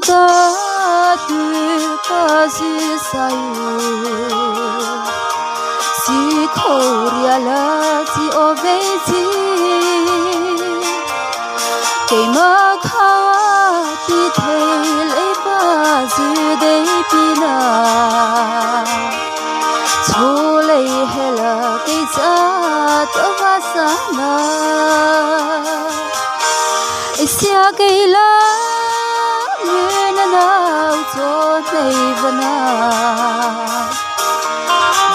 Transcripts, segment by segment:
Tatukazi sayu si khoriala si obezi kema khawa ti thele bazu de pina chole hela ke sa to vasana isya keila Vana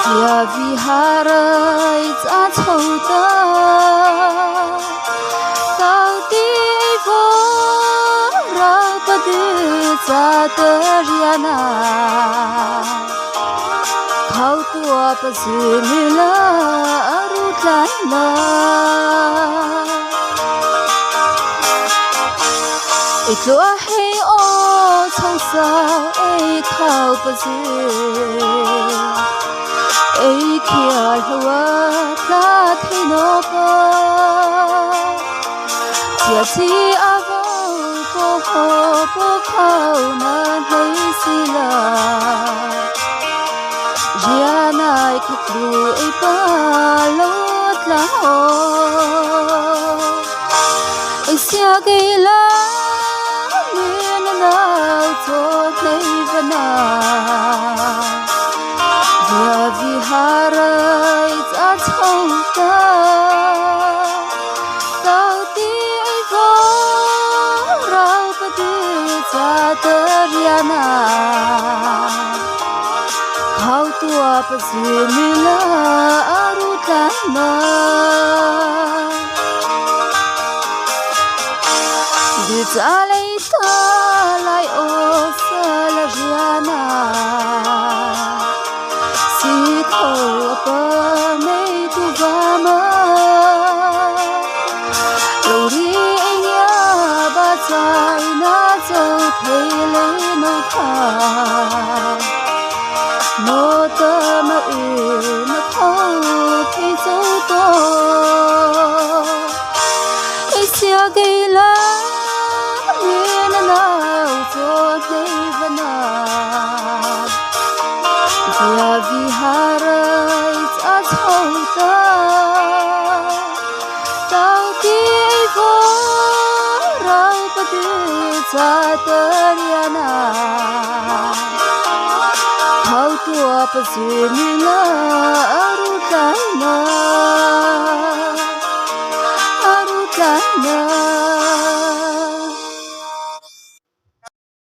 Via vihara It's a chota Kauti vo Raupadu Zatariana Kautu apazunila Arutana Itlo ahe o Chausa ei khao pazu ei khiar hawa ta thino pa chia chi avo po ho po khao na nei sila ria nai khlu ei pa lot la ho ei sia ge la Vana Via vihara It's a chota Kauti vo Raupadu Zatariana Kautu apazunila Arutana Vitale Lai o salariana si ko pa nei tu vama lori nya ba chai na zo thele no kha no ta ma u na kho ke zo to isya geila Via vihara It's a chota Kauti vo Raupadu Zatariana Kautu apazunila Arutana